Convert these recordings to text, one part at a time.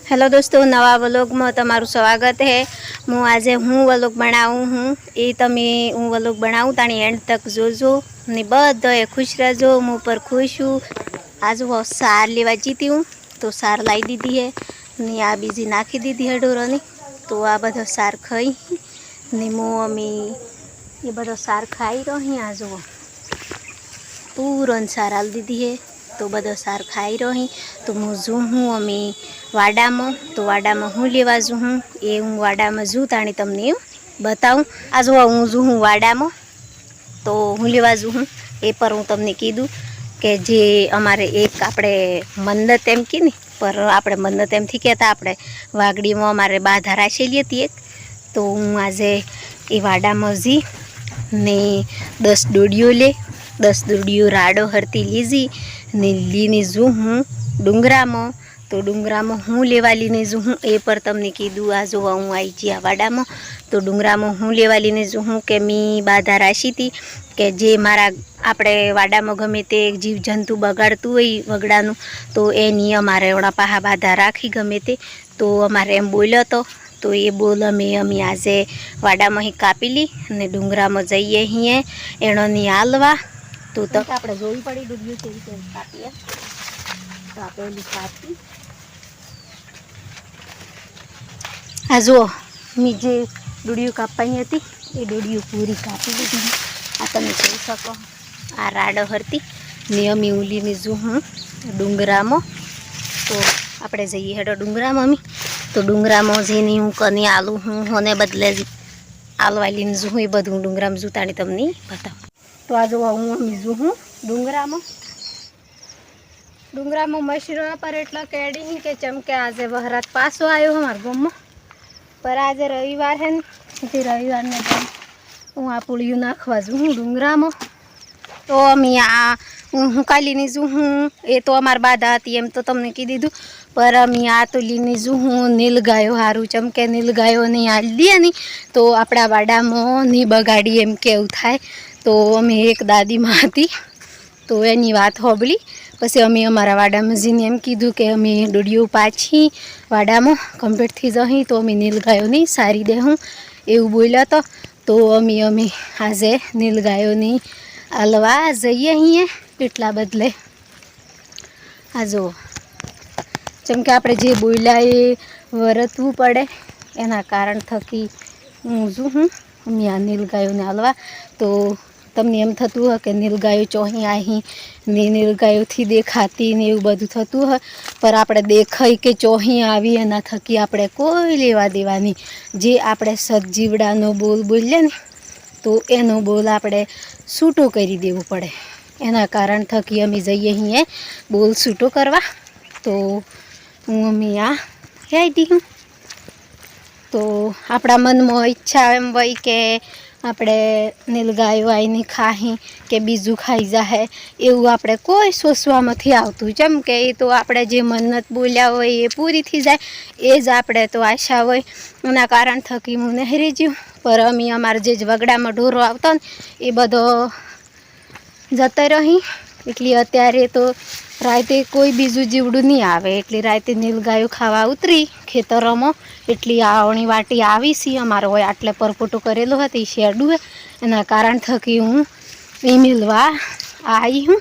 Hello दोस्तों, नवा vlog में तमारू स्वागत है। हूँ आज हूँ व्लॉग बनाऊँ हूँ ये तमे हूँ व्लॉग बनाऊँ ताणी एंड तक जोजो ने बधाए खुश रहो। हूँ पर खुश हूँ। आज वो सार लेवा जीती हूँ तो सार लाई दीदी है ने आ बीजी नाखी दीदी है डोरानी। तो आ बधो सार खाई ने मो अमी ये बधो सार खाई रही। आज वो पूरन सार आल दीदी है तो बधो सार खाई रही। तो हूँ जू हूँ अमी वाडा में तो वाडा में हूँ लेवा जू हूँ ये हूँ वाडा में जू ताणी तमने बताऊँ। आज हूँ जू हूँ वाडा में तो हूँ लेवा जू हूँ ए पर हूँ तमने कीधुं के जे अमारे एक आपणे मन्नत एम की नहीं पर आपणे मन्नत एम थी कहता आपणे वागड़ी में अमारे बाधा राखेली हती एक। तो हूँ आज ए वाडा में जी ने 10 डोडियो ले 10 डोडियो राडो हरती लीजी ने लीने जू हूँ डूंगरा में। तो डूंगरा में हूँ लेवा लीने जू हूँ ए पर तमने कीधुं आ जो हूँ आई जी आ वाडा में। तो डूंगरा में हूँ लेवा लीने जू हूँ के मी बाधा राखी थी के जे मारा आपणे वाडा में गमे ते जीव जंतु बगाड़तुं होय वगड़ानुं तो एनी अमारे ओणा पाहा बाधा राखी गमे ते। तो अमारे एम बोल्यो तो ये बोल अमी आजे वाडा में ही कापी ली ने डूंगरा में जईए हिए एणोनी आलवा। तो आपणे जोई पड़ी डूबियो के रीते कापीए तो आपेली कापी आ जो मी जे डोडियो कापवानी हती ए डोडियो पूरी कापी लीधी। आ तमे जोई शको आ राडो हरती ने अमी उलीने जो हूँ डूंगरा में। तो आपणे जईए हेडो डूंगरा में अमी तो डूंगरा में जईने हूँ कने आलू हूँ होने बदले आलवा लीने जो हूँ ए बधुं डूंगरा में जूताणी तमने बताऊं। तो आ जो हूँ अमी जो हूँ डूंगरा में मशरूम पर एटला केडी ही के चमके आज वहरात पासो आयो हमारे गाम में। पर आज रविवार है नहीं रविवार ने हूँ आ पुड़ियों नाखवा जू हूँ डूंगरा में। तो अमी आ हूँ का लीने जू हूँ ये तो अमार बाधा थी एम तो तमने की दीधुं पर अमी आ तो लीने जू हूँ नील गायो हारू चमके नील गायो नहीं आल दिए नहीं तो आपड़ा वाडा में नहीं बगाड़ी एम केवुं थाय। तो अमी एक दादी माँ थी तो एनी वात होबળી पछी अमी अमारा वाडा में जीने एम कीधुं के अमी डोडियो पाछी वाडा में कम्प्लीट थी जही तो अमी नील गायो नहीं सारी देहूँ एवं बोल्या तो अमी आजे नील गायो नहीं आलवा जईए हिए पेटला बदले आ जो चम के आपणे जे बोल्या ए वरतवुं पड़े एना कारण थकी हूँ जो हूँ अमी आ नील गायो ने आलवा। तो तमने एम थतुं के नील गायो चोही आही ने नील गायो थी देखाती ने एवं बधुं थतुं ह पर आपणे देखाई के चोही आवी एना थकी आपणे कोई लेवा देवा नहीं। जे आपणे सजीवड़ानो बोल बोलीए ने तो एनो बोल आपणे छूटो करी देवो पड़े एना कारण थकी अमी जईए हिए बोल छूटो करवा। तो हूँ अमी आ हेडी हूँ तो आपड़ा मन में इच्छा एम वही के आपणे नील गायो आईने खाही के बीजू खाई जाए एवं आपणे कोई सोचवामांथी आवतुं जेम के ए तो आपणे जे मन्नत बोल्या होय ए पूरी थी जाए ए ज आपणे तो आशा होय एना कारण थकी हूँ नहरी ज्यूं। पर अमी अमारे जे वगड़ा में ढोरो आवतो ने ए बधो जतो रही एटली अत्यारे तो राते कोई बीजू जीवड़ू नहीं आवे एटली राते नील गायो खावा उतरी खेतरों में एटली आवणी वाटी आवी सी अमारो होय आटले परपोटो करेलो हतो ए शेडू है एना कारण थकी हूँ ए मिलवा आई हूँ।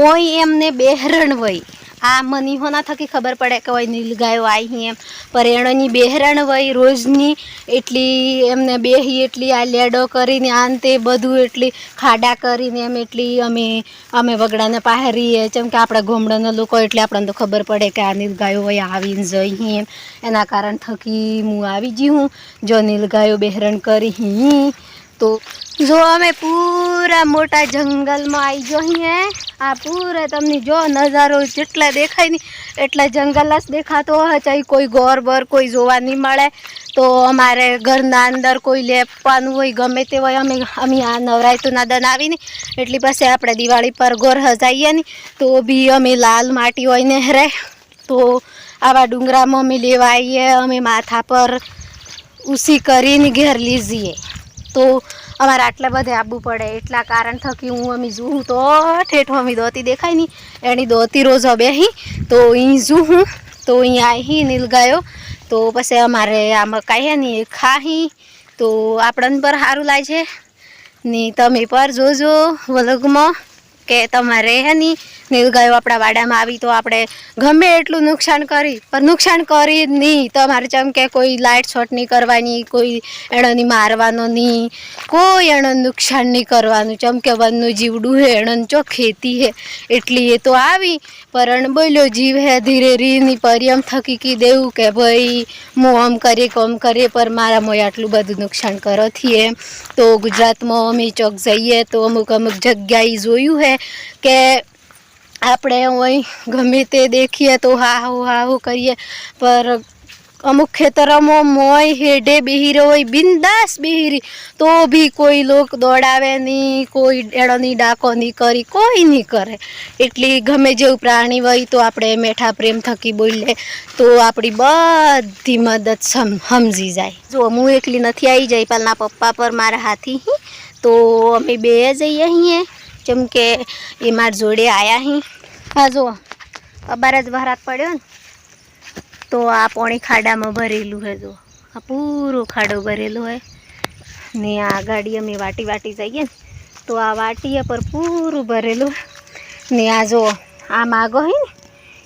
ओय एमने बेहरण वही आ मनी होना थकी खबर पड़े कि नील गायो आई ही एम पर एणोनी बेहरण वही रोजनी एटली एमने बेही एटली आ लेडो करीने आंते बधुं एटली खाडा करीने एम एटली अमे वगड़ाने पाहरीए चम के आपड़ा गोमडाना लोको एटले आपणे तो खबर पड़े कि आ नील गायो वही आवीने जई ही एम एना कारण थकी हूँ आवी जी हूँ जो नील गायो बेहरण करी ही। तो जो अमे पूरा मोटा जंगल में आई जो ही है आ पूरे तमने जो नजारो जेटला देखाय नहीं एटला जंगल ज देखातो है चाहे कोई गोर बर कोई जोवा नहीं मळे। तो अमारे घरना अंदर कोई लेपवानुं होय गमे ते होय अमी आ नवरायतुना दन आवीने एटली पछी आपणे दिवाળી पर गोर हजाईए ने तो भी अमी लाल माटी होय नेहरे तो आवा डूंगरा में अमी लेवा आवीए अमी माथा पर उसी करीने घेर लीजीए। तो अमारे आटले बधे आववुं पड़े एटला कारण थकी हूँ अमी जूँ तो ठेठो अमी दोती देखाय नहीं एनी दोती रोज बेही तो ई जूँ हूँ। तो अँ ही नील गयो तो पछी अमारे आ मकाई है नी खाही तो आपन पर सारू लागे ने तमे पर जोजो व्लॉगमां के तमारे है नी नीलगायो अपना वाडामां आवी तो आपणे गमे एटलुं नुकसान करी पर नुकसान करी नहीं तमारे चमके कोई लाइट शॉट नहीं करवानी कोई एणोनी मारवानो नहीं कोई एणो नुकसान नहीं करवानुं चमके वननुं जीवडुं है एणोनी चो खेती है एटली ए तो आवी पर अणबोल्यो जीव है धीरे रीनी परियम थकी की देवुं के भाई मु आम करे पर मारा मोय आटलुं बधुं नुकसान करथी एम तो गुजरातमां अमे चोक जईए तो अमुक जग्याए जोयुं है के આપણે वही गमे ते देखीए तो हाहू करिए पर अमुक खेतरों मोय हेडे बेही रही बिंदास बेही रही तो भी कोई लोग दौड़ावे नहीं कोई एड़ोनी डाको नहीं करी कोई नहीं करे एटली गमे जेवुं प्राणी वही तो आपणे मेठा प्रेम थकी बोले तो आपणी बधी मदद समझी जाए। जो हूँ एकली नहीं आई जयपालना पप्पा पर मारा हाथी ही तो अमे बे जईए अहीं चमके ए मार जोड़े आया ही। हाँ जो अबार ज वरात पड़ो ने तो आ पाणी खाड़ा में भरेलू है जो आ पूरो खाड़ो भरेलो है ने आ गाड़ी अमे वाटी वाटी जाइए तो आ वाटी पर पूरू भरेलू ने आ जो आ मागो है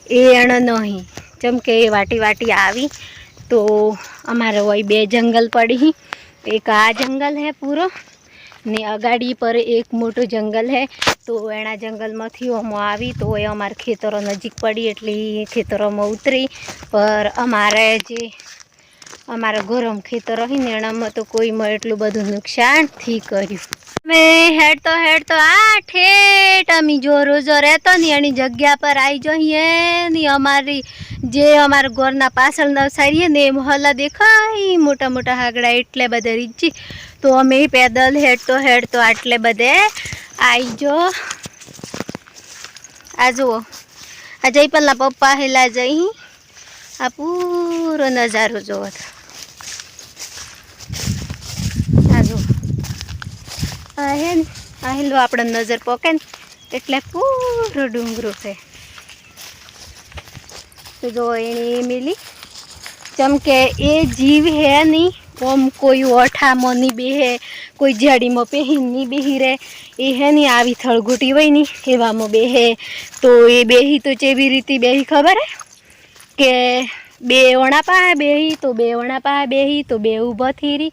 ए एण नहीं चमके ए वाटी वाटी आवी तो अमारे वही बे जंगल पड़ी एक आ जंगल है पूरो ने अगाड़ी पर एक मोटो जंगल है तो एना जंगल में अमो आवी तो ए अमार खेतरो नजीक पड़ी एटली खेतरों में उतरी पर अमारे जे अमारा गरम खेतरो ही एना में तो कोई में एटलुं बधुं नुकसान थी कर्युं। मैं हेड तो आ ठेठ अमी जो रोजो रहतो ने एनी जग्या पर आई जईए ने अमारी जे अमार घरना पाछळ नवसारीए ने मोहल्ला देखाय मोटा मोटा हागड़ा एटले बधे रीची तो अमे पैदल हेड तो आटले बधे आई जो आ जुओ आ जयपालना पप्पा हेला जई आ पूरो नजारो जोवो आ जो आ है आ हेलो आपणे नजर पके एटले पूरो डूंगरो है तो जो एनी मिली चमके ए जीव है नहीं ओम कोई ओठा में नहीं बेहे कोई झाड़ी में पेहीन नहीं बेही रहे ए है नहीं आवी थड़गुटी हुई नहीं एवा में बेहे तो ये बेही तो चेवी रीति बेही खबर है के बे वणा पाहे बेही तो बे वणा पाहे बेही तो बे ऊभा थी रही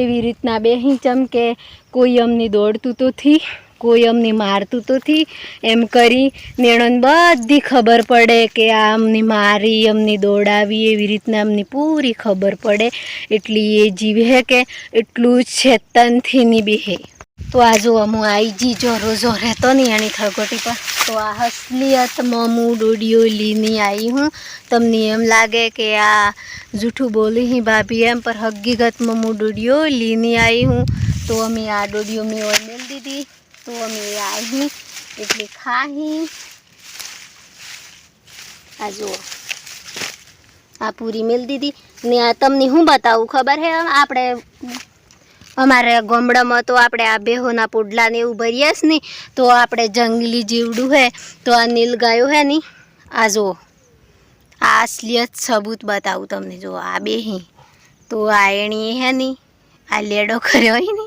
एवी रीतना बेही चमके कोई अमने दौड़तू तो थी कोई अमने मारतू तो थी एम करी नेणोने बधी खबर पड़े के आ अमने मारी अमने दौड़ावी एवी रीतना अमने पूरी खबर पड़े एटली ये जीव है के एटलू चेतन थी नहीं बेहे तो आ जो अमु आई जी जो रोजो रहतो नहीं एनी थड़गोटी पर तो आ असलियत ममू डोडियो लीनी आई हूँ तमने एम लागे के आ जूठू बोली ही भाभी एम पर हकीकत ममू डोडियो लीनी आई हूँ तो अमी आ डोडियो में और मेल दीदी तो अमी आई ही एटली खाही आ जो आ पूरी मेल दीदी ने आ तमने हूँ बताऊँ खबर है आपणे अमारे गामड़ा में तो आपणे आ बेहोना पोडला ने एवुं भरीएस नहीं तो आपणे जंगली जीवडू है तो आ नीलगायो है नी आ जो आ असलियत सबूत बताऊँ तमने जो आ बेही तो आ एणी है नी आ लेडो कर्यो ही नहीं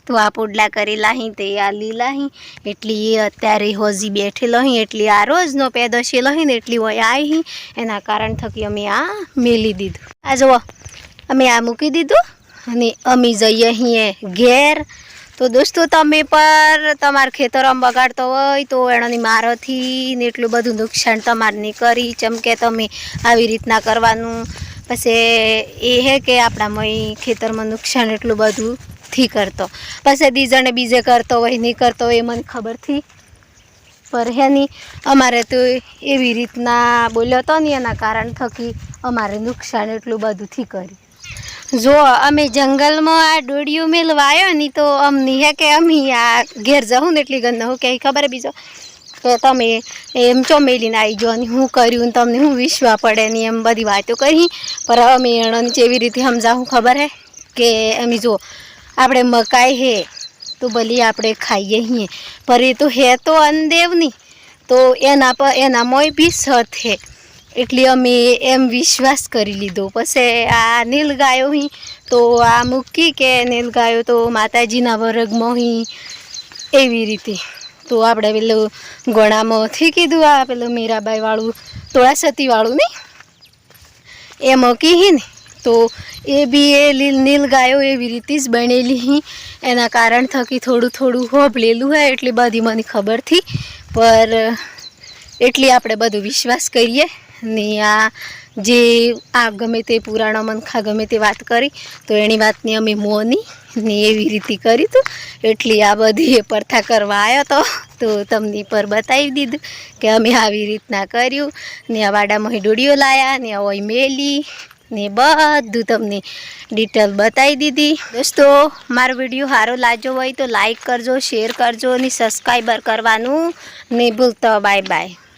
तो आ पोडला करेला ही ते आ लीला ही एटली ए अत्यारे होजी बेठेलो ही एटली आ रोजनो पैदो छेलो ही ने एटली ओय आई ही एना कारण थकी अमे आ मेली दीधुं आ जो अमे आ मूकी दीधुं अने अमी जईए अहीं घेर तो दोस्तों तमे पर तमार खेतरों बगाड़तो होय तो एणोनी मारोथी ने एटलुं बधुं नुकसान तमारे नहीं करी चमके तमे आवी रीतना करवानुं पछी ए है के आपणा मय खेतर में नुकसान एटलुं बधुं थी करतो पछी बीजाने बीजे करतो होय नहीं करतो होय मने खबर थी पर है नहीं अमारे तो एवी रीतना बोल्यो तो नहीं एना कारण थकी अमारे नुकसान एटलुं बधुं थी करी जो अमे जंगल में आ डोडियो मेलवायो नहीं तो अमनी है कि अमी आ घेर जाऊँ ने एटली गंदा हूँ क्या खबर है बीजो के तमे एम चो मेलीने आई जो हूँ कर्युं तमने हूँ विश्वा पड़े नहीं एम बधी वातो करी पर अमे एणोनी केवी रीते समजावुं खबर है कि अमी जो आपणे मकाई है तो भली आपणे खाईए ही पर ये तो है तो अनदेव नहीं तो एना पर एना मोय भी सत है એટલે અમે એમ વિશ્વાસ કરી લીધો. પછી આ નીલગાયો હી તો આ મૂકી કે નીલગાયો તો માતાજીના વરગમાં હી એવી રીતે. તો આપણે પેલું ગોણામાંથી કીધું આ પેલું મીરાબાઈ વાળું તોળાસતી વાળું નહીં એમાં કીધી ને તો એ બી એ નીલગાયો એવી રીતે જ બનેલી હી. એના કારણ થકી થોડું થોડું હોભળેલું હોય એટલી બધી મને ખબર થી પર એટલી આપણે બધું વિશ્વાસ કરીએ ને આ જે આ ગમે તે પુરાણો મનખા ગમે તે વાત કરી તો એની વાતની અમે મોની ને એવી રીતે કરી હતું. એટલી આ બધી એ પ્રથા કરવા આવ્યો તો તમને પર બતાવી દીધું કે અમે આવી રીતના કર્યું ને આ વાડામાં ડોડીઓ લાયા ને ઓય મેલી ને બધું તમને ડિટેલ બતાવી દીધી. દોસ્તો મારો વિડીયો સારો લાગ્યો હોય તો લાઈક કરજો, શેર કરજો અને સબસ્ક્રાઈબર કરવાનું નહીં ભૂલતા. Bye bye.